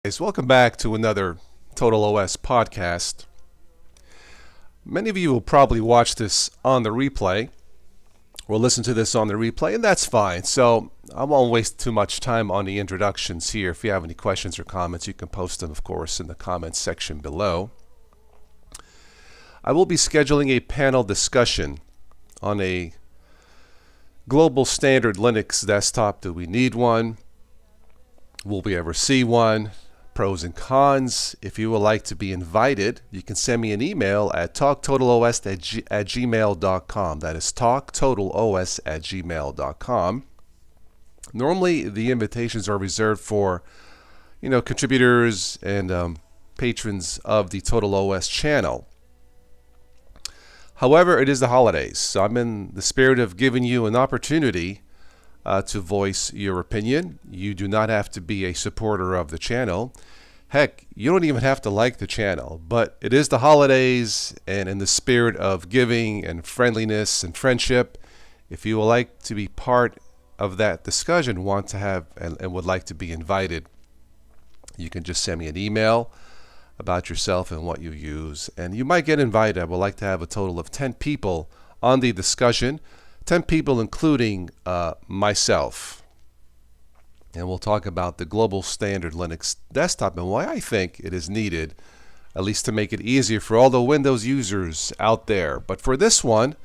Guys, welcome back to another Total OS podcast. Many of you will probably watch this on the replay or listen to this on the replay, and that's fine. So I won't waste too much time on the introductions here. If you have any questions or comments, you can post them, of course, in the comments section below. I will be scheduling a panel discussion on a global standard Linux desktop. Do we need one? Will we ever see one? Pros and cons. If you would like to be invited, you can send me an email at talktotaloS@gmail.com. That is talktotaloS@gmail.com. Normally, the invitations are reserved for, contributors and patrons of the Total OS channel. However, it is the holidays, so I'm in the spirit of giving you an opportunity to voice your opinion. You do not have to be a supporter of the channel. Heck, you don't even have to like the channel, but it is the holidays, and in the spirit of giving and friendliness and friendship, if you would like to be part of that discussion, want to have and would like to be invited, you can just send me an email about yourself and what you use, and you might get invited. I would like to have a total of 10 people on the discussion. 10 people including myself. And we'll talk about the global standard Linux desktop and why I think it is needed, at least to make it easier for all the Windows users out there. But for this one,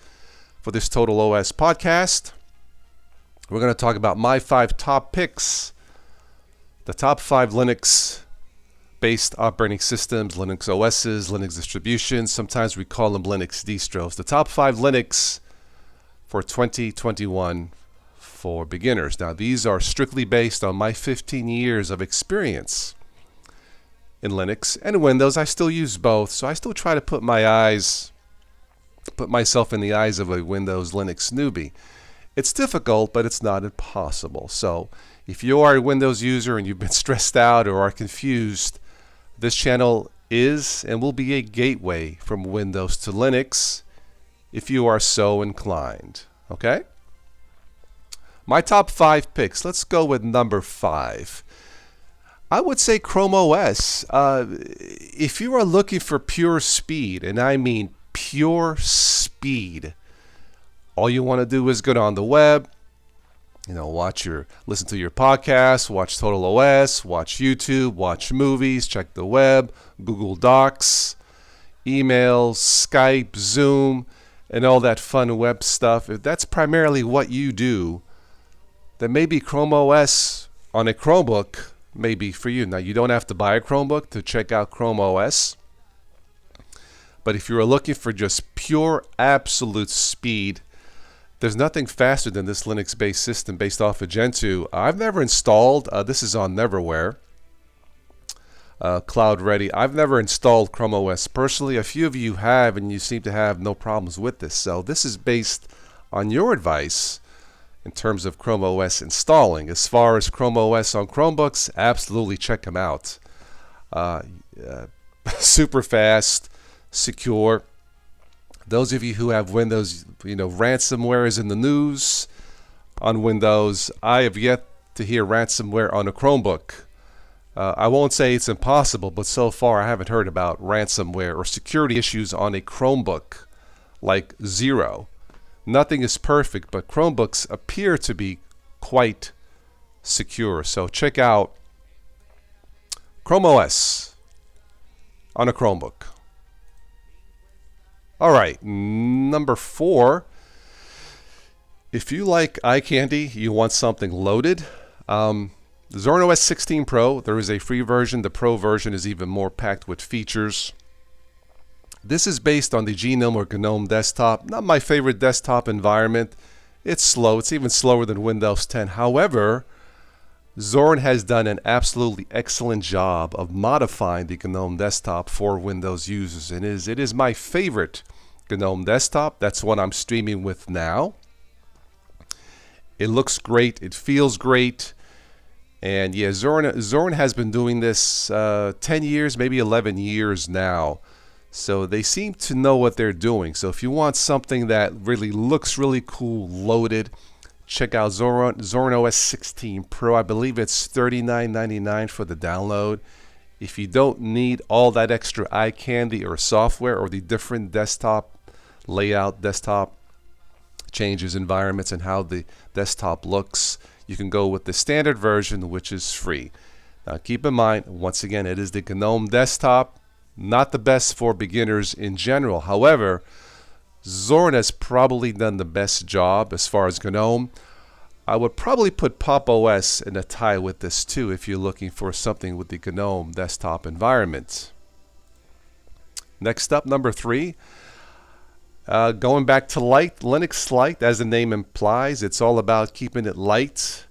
for this Total OS podcast, we're going to talk about my 5 top picks, the top 5 Linux-based operating systems, Linux OSs, Linux distributions. Sometimes we call them Linux distros. The top 5 Linux for 2021 for beginners. Now, these are strictly based on my 15 years of experience in Linux and Windows. I still use both, so I still try to put myself in the eyes of a Windows Linux newbie. It's difficult, but it's not impossible. So if you are a Windows user and you've been stressed out or are confused, this channel is and will be a gateway from Windows to Linux, if you are so inclined. Okay? My top 5 picks. Let's go with number 5. I would say Chrome OS. If you are looking for pure speed, and I mean pure speed, all you want to do is go on the web, listen to your podcast, watch Total OS, watch YouTube, watch movies, check the web, Google Docs, emails, Skype, Zoom, and all that fun web stuff. If that's primarily what you do, then maybe Chrome OS on a Chromebook may be for you. Now, you don't have to buy a Chromebook to check out Chrome OS. But if you're looking for just pure absolute speed, there's nothing faster than this Linux-based system based off of Gentoo. I've never installed, this is on Neverware, Cloud Ready. I've never installed Chrome OS personally. A few of you have, and you seem to have no problems with this. So this is based on your advice in terms of Chrome OS installing. As far as Chrome OS on Chromebooks, absolutely check them out. Super fast, secure. Those of you who have Windows, ransomware is in the news on Windows. I have yet to hear ransomware on a Chromebook. I won't say it's impossible, but so far I haven't heard about ransomware or security issues on a Chromebook like Xero. Nothing is perfect, but Chromebooks appear to be quite secure. So check out Chrome OS on a Chromebook. All right, number 4. If you like eye candy, you want something loaded, Zorin OS 16 Pro, there is a free version. The Pro version is even more packed with features. This is based on the GNOME or GNOME desktop. Not my favorite desktop environment. It's slow. It's even slower than Windows 10. However, Zorin has done an absolutely excellent job of modifying the GNOME desktop for Windows users. And it is my favorite GNOME desktop. That's what I'm streaming with now. It looks great. It feels great. And yeah, Zorin has been doing this 10 years, maybe 11 years now. So they seem to know what they're doing. So if you want something that really looks really cool, loaded, check out Zorin OS 16 Pro. I believe it's $39.99 for the download. If you don't need all that extra eye candy or software or the different desktop layout, desktop changes, environments, and how the desktop looks, you can go with the standard version, which is free. Now keep in mind, once again, it is the GNOME desktop, not the best for beginners in general. However, Zorin has probably done the best job as far as GNOME. I would probably put Pop! OS in a tie with this too if you're looking for something with the GNOME desktop environment. Next up, number 3. Going back to light, Linux Lite, as the name implies, it's all about keeping it light.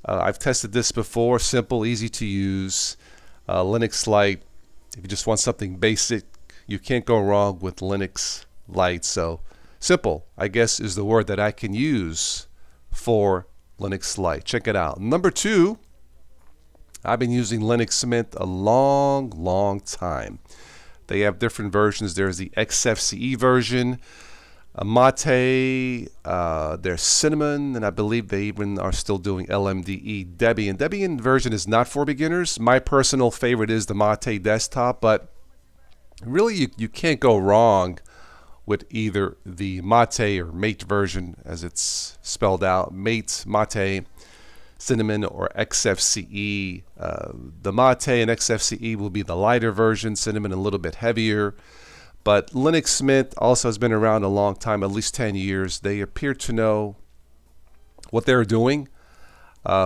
I've tested this before, simple, easy to use. Linux Lite, if you just want something basic, you can't go wrong with Linux Lite. So simple, I guess, is the word that I can use for Linux Lite. Check it out. Number 2, I've been using Linux Mint a long time. They have different versions. There's the XFCE version, Mate, there's Cinnamon, and I believe they even are still doing LMDE Debian. Debian version is not for beginners. My personal favorite is the Mate desktop, but really you can't go wrong with either the Mate or Mate version, as it's spelled out, Mate, Cinnamon, or XFCE. The Mate and XFCE will be the lighter version, Cinnamon a little bit heavier. But Linux Mint also has been around a long time, at least 10 years. They appear to know what they're doing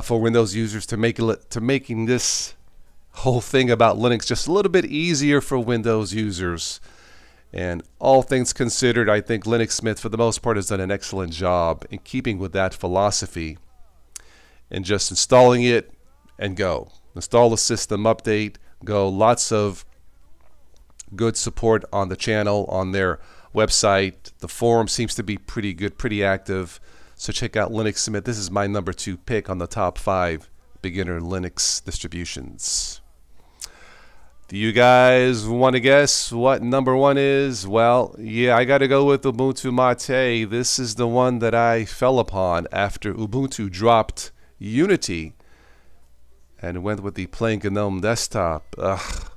for Windows users to making this whole thing about Linux just a little bit easier for Windows users. And all things considered, I think Linux Mint, for the most part, has done an excellent job in keeping with that philosophy and just installing it and go. Install the system update, go. Lots of good support on the channel, on their website. The forum seems to be pretty good, pretty active. So check out Linux Mint. This is my number 2 pick on the top 5 beginner Linux distributions. Do you guys want to guess what number 1 is? Well, yeah, I got to go with Ubuntu Mate. This is the one that I fell upon after Ubuntu dropped Unity and went with the plain GNOME desktop. Ugh,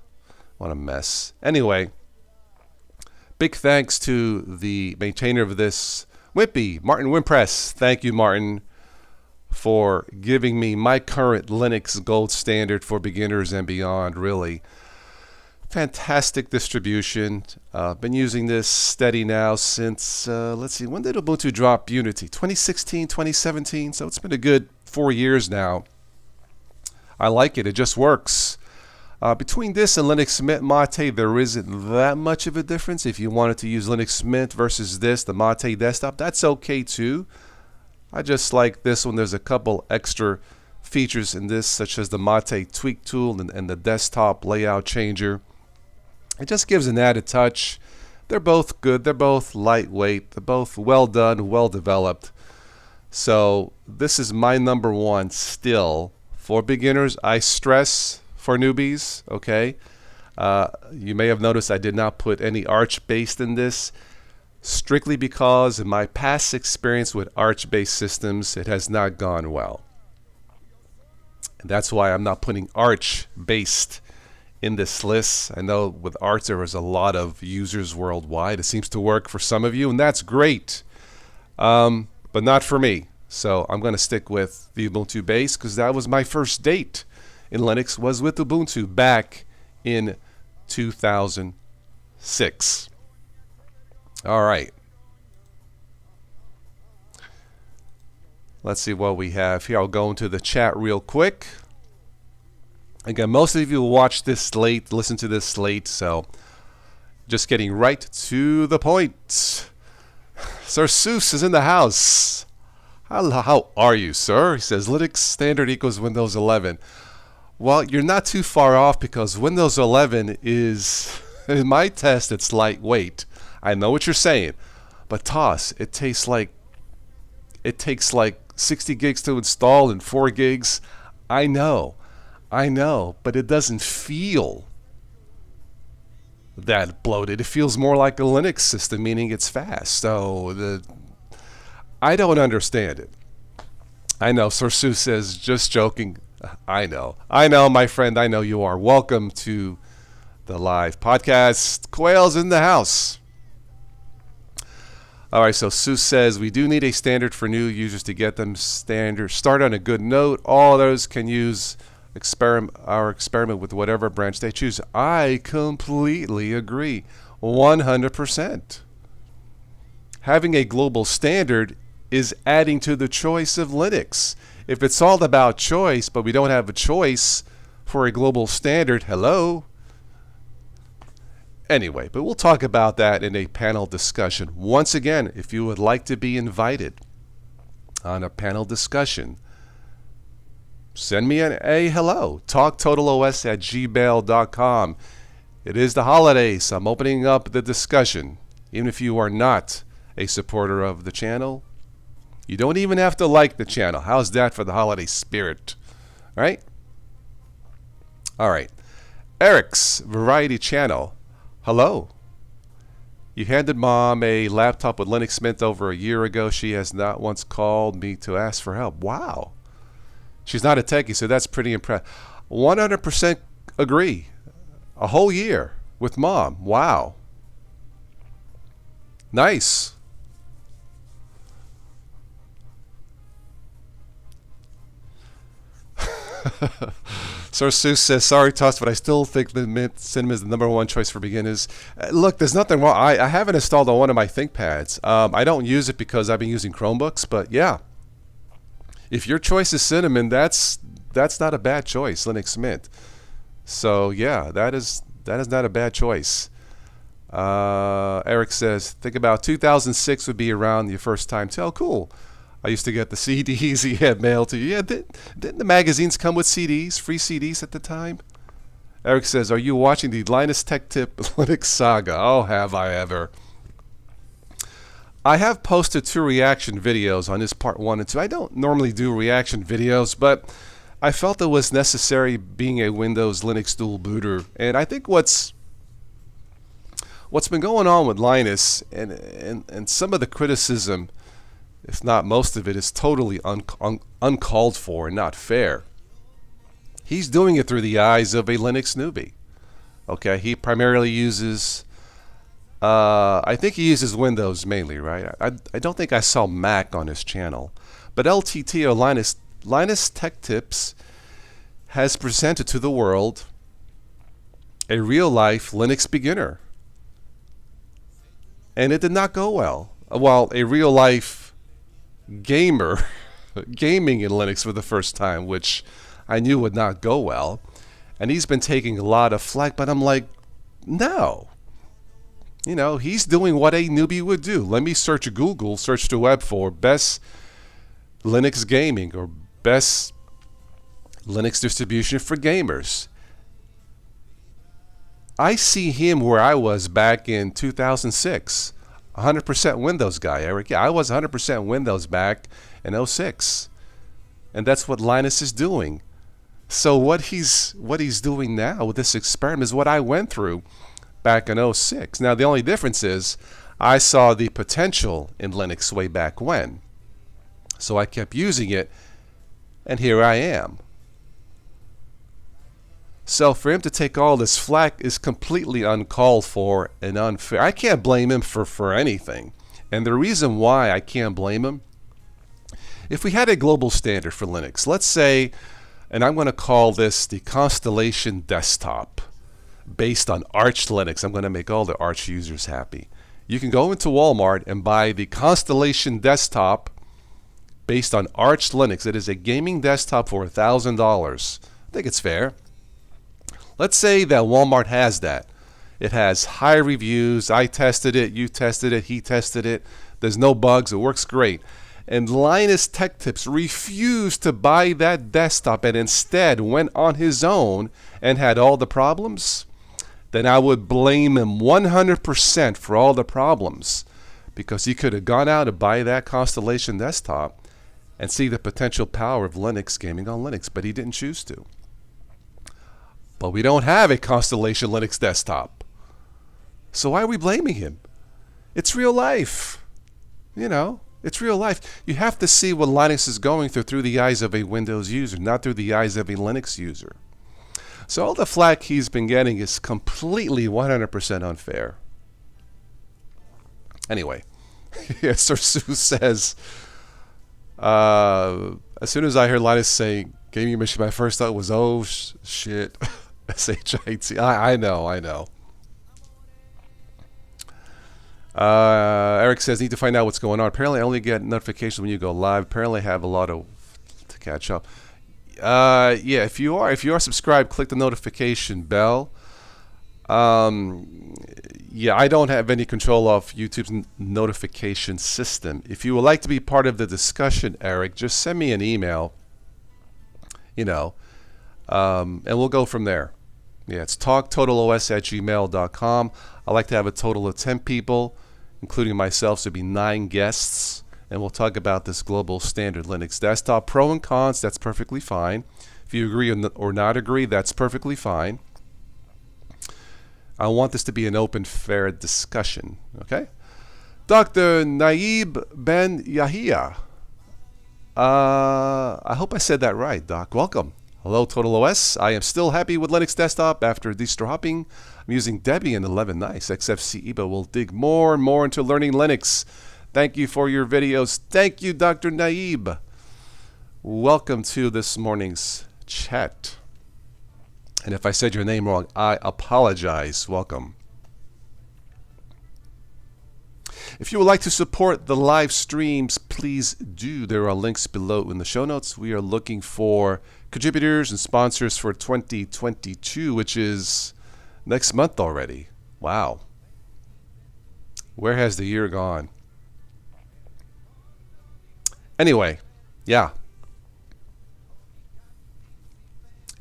what a mess. Anyway, big thanks to the maintainer of this, Wimpy, Martin Wimpress. Thank you, Martin, for giving me my current Linux gold standard for beginners and beyond. Really fantastic distribution. Been using this steady now since, let's see, when did Ubuntu drop Unity? 2016, 2017, so it's been a good 4 years now. I like it. It just works. Between this and Linux Mint Mate, there isn't that much of a difference. If you wanted to use Linux Mint versus this, the Mate desktop, that's okay too. I just like this one. There's a couple extra features in this, such as the Mate tweak tool and the desktop layout changer. It just gives an added touch. They're both good. They're both lightweight. They're both well done, well developed. So this is my number 1 still for beginners. I stress for newbies, okay? You may have noticed I did not put any Arch-based in this, strictly because in my past experience with Arch-based systems, it has not gone well. And that's why I'm not putting Arch-based in this list. I know with Arch there is a lot of users worldwide. It seems to work for some of you, and that's great, but not for me. So I'm going to stick with the Ubuntu base because that was my first date in Linux, was with Ubuntu back in 2006. All right. Let's see what we have here. I'll go into the chat real quick. Again, most of you will watch this late, listen to this late, so just getting right to the point. Sir Seuss is in the house. How are you, sir? He says Linux standard equals Windows 11. Well, you're not too far off because Windows 11 is, in my test, it's lightweight. I know what you're saying, but Toss, it takes like 60 gigs to install and 4 gigs. I know, but it doesn't feel that bloated. It feels more like a Linux system, meaning it's fast. So I don't understand it. I know, Sir Sue says, just joking. I know, my friend, I know you are. Welcome to the live podcast. Quail's in the house. All right, so Sue says we do need a standard for new users to get them standard. Start on a good note. All those can use experiment with whatever branch they choose. I completely agree, 100%. Having a global standard is adding to the choice of Linux. If it's all about choice, but we don't have a choice for a global standard, hello? Anyway, but we'll talk about that in a panel discussion. Once again, if you would like to be invited on a panel discussion, send me a hello. talktotalos@gmail.com. It is the holidays. I'm opening up the discussion. Even if you are not a supporter of the channel, you don't even have to like the channel. How's that for the holiday spirit? Right? All right. Eric's Variety Channel. Hello. You handed Mom a laptop with Linux Mint over a year ago. She has not once called me to ask for help. Wow. She's not a techie, so that's pretty impressive. 100% agree. A whole year with Mom. Wow. Nice. Sir Seuss says, sorry, Tuss, but I still think the Mint Cinema is the #1 choice for beginners. Look, there's nothing wrong. I have it installed on one of my ThinkPads. I don't use it because I've been using Chromebooks, but yeah. If your choice is Cinnamon, that's not a bad choice, Linux Mint. So yeah, that is not a bad choice. Eric says, think about 2006 would be around your first time. Oh, cool. I used to get the CDs he had mailed to you. Yeah, didn't the magazines come with CDs, free CDs at the time? Eric says, are you watching the Linus Tech Tip Linux saga? Oh, have I ever. I have posted 2 reaction videos on this part 1 and 2. I don't normally do reaction videos, but I felt it was necessary being a Windows Linux dual booter. And I think what's been going on with Linus and some of the criticism, if not most of it, is totally uncalled for and not fair. He's doing it through the eyes of a Linux newbie. Okay, he primarily uses, I think he uses Windows mainly, right? I don't think I saw Mac on his channel. But LTT, or Linus Tech Tips, has presented to the world a real-life Linux beginner. And it did not go well. Well, a real-life gamer gaming in Linux for the first time, which I knew would not go well. And he's been taking a lot of flack, but I'm like, no. You know, he's doing what a newbie would do. Let me search the web for best Linux gaming or best Linux distribution for gamers. I see him where I was back in 2006. 100% Windows guy, Eric. Yeah, I was 100% Windows back in 06. And that's what Linus is doing. So what he's doing now with this experiment is what I went through back in 06. Now the only difference is I saw the potential in Linux way back when. So I kept using it, and here I am. So for him to take all this flack is completely uncalled for and unfair. I can't blame him for anything. And the reason why I can't blame him, if we had a global standard for Linux, let's say, and I'm going to call this the Constellation Desktop, based on Arch Linux. I'm going to make all the Arch users happy. You can go into Walmart and buy the Constellation Desktop based on Arch Linux. It is a gaming desktop for $1,000. I think it's fair. Let's say that Walmart has that. It has high reviews. I tested it. You tested it. He tested it. There's no bugs. It works great. And Linus Tech Tips refused to buy that desktop and instead went on his own and had all the problems. Then I would blame him 100% for all the problems, because he could have gone out and buy that Constellation Desktop and see the potential power of Linux gaming on Linux, but he didn't choose to. But we don't have a Constellation Linux desktop. So why are we blaming him? It's real life. You know, It's real life. You have to see what Linux is going through the eyes of a Windows user, not through the eyes of a Linux user. So all the flack he's been getting is completely 100% unfair. Anyway, Sir Sue says, as soon as I heard Linus say gaming machine, my first thought was, oh, shit. S-H-I-T. I know. Eric says, need to find out what's going on. Apparently, I only get notifications when you go live. Apparently, I have a lot to catch up. Yeah, if you are subscribed, click the notification bell. Yeah, I don't have any control of YouTube's notification system. If you would like to be part of the discussion, Eric, just send me an email. And we'll go from there. Yeah, it's talktotalos@gmail.com. I like to have a total of 10 people, including myself, so it'll be 9 guests, and we'll talk about this global standard Linux desktop. Pro and cons, that's perfectly fine. If you agree or not agree, that's perfectly fine. I want this to be an open, fair discussion, okay? Dr. Naib Ben Yahia. I hope I said that right, Doc. Welcome. Hello, Total OS. I am still happy with Linux Desktop after distro hopping. I'm using Debian 11 Nice. XFCE, but will dig more and more into learning Linux. Thank you for your videos. Thank you, Dr. Naib. Welcome to this morning's chat. And if I said your name wrong, I apologize. Welcome. If you would like to support the live streams, please do. There are links below in the show notes. We are looking for contributors and sponsors for 2022, which is next month already. Wow. Where has the year gone? Anyway, yeah.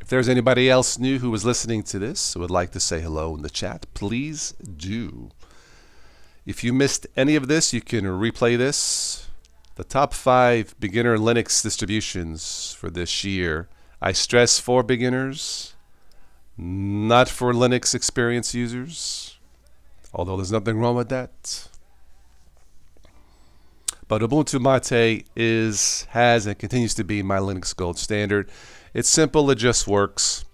If there's anybody else new who is listening to this who would like to say hello in the chat, please do. If you missed any of this, you can replay this. The top 5 beginner Linux distributions for this year. I stress for beginners, not for Linux experienced users, although there's nothing wrong with that. But Ubuntu Mate has and continues to be my Linux gold standard. It's simple, it just works.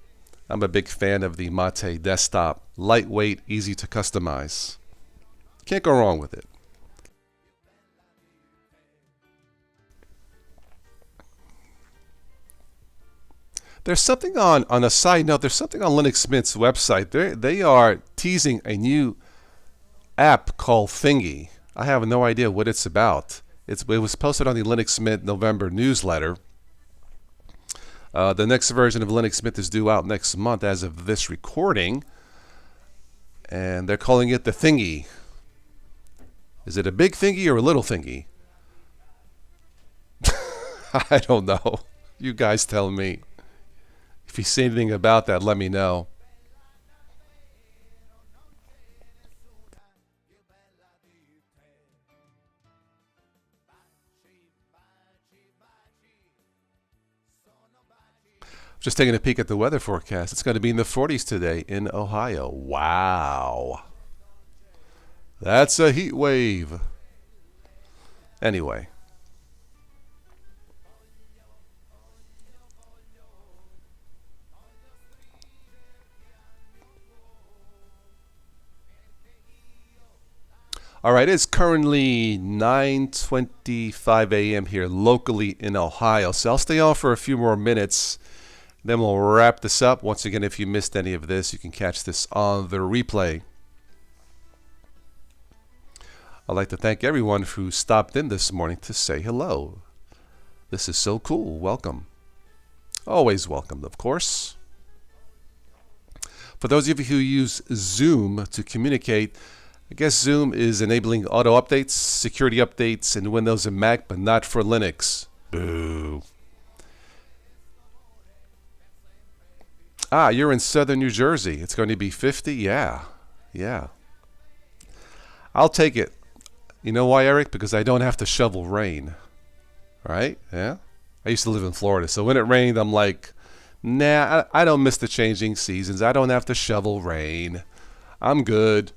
I'm a big fan of the Mate desktop. Lightweight, easy to customize. Can't go wrong with it. There's something on a side note, there's something on Linux Mint's website. They are teasing a new app called Thingy. I have no idea what it's about. It was posted on the Linux Mint November newsletter. The next version of Linux Mint is due out next month as of this recording. And they're calling it the Thingy. Is it a big thingy or a little thingy? I don't know. You guys tell me. If you see anything about that, let me know. Just taking a peek at the weather forecast. It's going to be in the 40s today in Ohio. Wow. That's a heat wave. Anyway. All right, it's currently 9:25 a.m. here locally in Ohio. So I'll stay on for a few more minutes. Then we'll wrap this up. Once again, if you missed any of this, you can catch this on the replay. I'd like to thank everyone who stopped in this morning to say hello. This is so cool. Welcome. Always welcome, of course. For those of you who use Zoom to communicate, I guess Zoom is enabling auto updates, security updates in Windows and Mac, but not for Linux. Boo. Ah, you're in southern New Jersey. It's going to be 50? Yeah. I'll take it. You know why, Eric? Because I don't have to shovel rain. Right? Yeah? I used to live in Florida, so when it rained, I'm like, nah, I don't miss the changing seasons. I don't have to shovel rain. I'm good.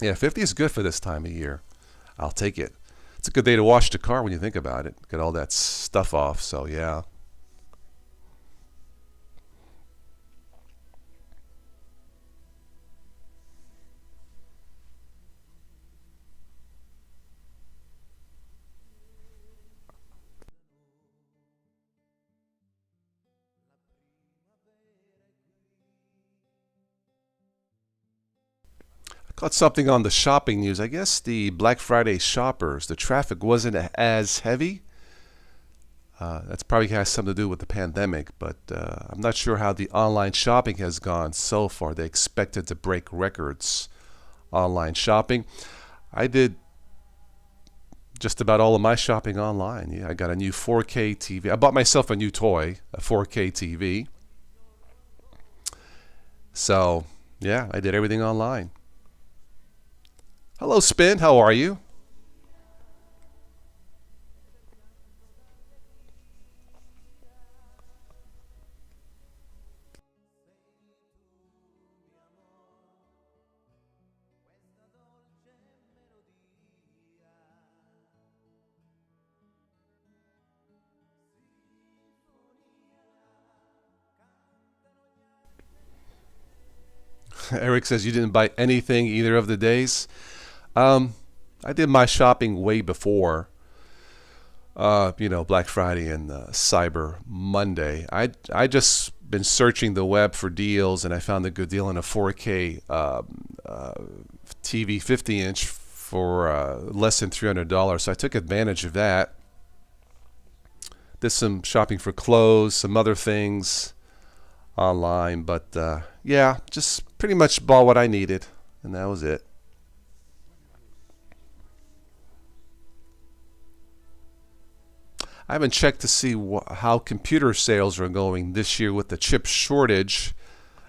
Yeah, 50 is good for this time of year. I'll take it. It's a good day to wash the car when you think about it. Get all that stuff off, so yeah. Caught something on the shopping news. I guess the Black Friday shoppers, the traffic wasn't as heavy. That's probably has something to do with the pandemic, but I'm not sure how the online shopping has gone so far. They expected to break records online shopping. I did just about all of my shopping online. Yeah, I got a new 4K TV. I bought myself a new toy, a 4K TV. So, yeah, I did everything online. Hello, Spin. How are you? Eric says you didn't buy anything either of the days. I did my shopping way before, Black Friday and Cyber Monday. I just been searching the web for deals, and I found a good deal on a 4K TV 50-inch for less than $300. So I took advantage of that. Did some shopping for clothes, some other things online, but yeah, just pretty much bought what I needed, and that was it. I haven't checked to see how computer sales are going this year with the chip shortage.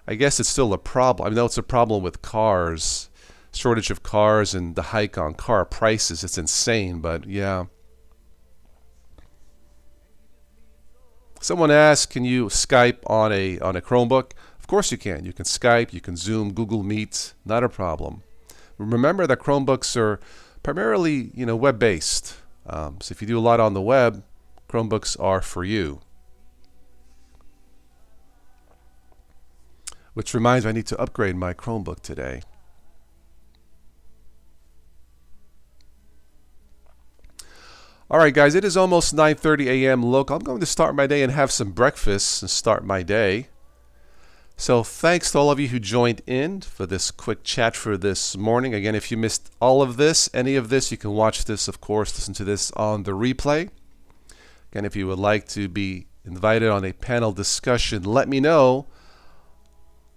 I guess it's still a problem. I know it's a problem with cars, shortage of cars, and the hike on car prices. It's insane, but yeah. Someone asked, can you Skype on a Chromebook? Of course you can. You can Skype, you can Zoom, Google Meet, not a problem. Remember that Chromebooks are primarily, web-based. So if you do a lot on the web, Chromebooks are for you. Which reminds me, I need to upgrade my Chromebook today. All right, guys, it is almost 9:30 a.m. local. I'm going to start my day and have some breakfast and start my day. So thanks to all of you who joined in for this quick chat for this morning. Again, if you missed all of this, any of this, you can watch this, of course, listen to this on the replay. Again, if you would like to be invited on a panel discussion, let me know.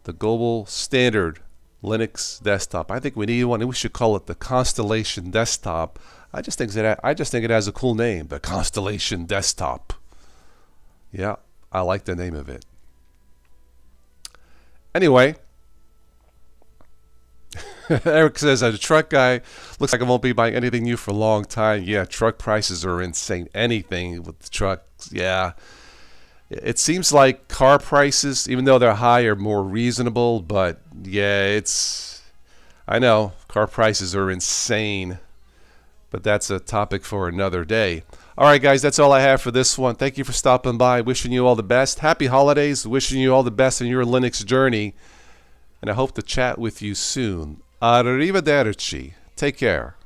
The global standard Linux desktop. I think we need one. We should call it the Constellation Desktop. I just think it has a cool name, the Constellation Desktop. Yeah, I like the name of it. Anyway, Eric says, as a truck guy, looks like I won't be buying anything new for a long time. Yeah, truck prices are insane. Anything with the trucks, yeah. It seems like car prices, even though they're high, are more reasonable. But yeah, I know, car prices are insane. But that's a topic for another day. All right, guys, that's all I have for this one. Thank you for stopping by. Wishing you all the best. Happy holidays. Wishing you all the best in your Linux journey. And I hope to chat with you soon. Arrivederci. Take care.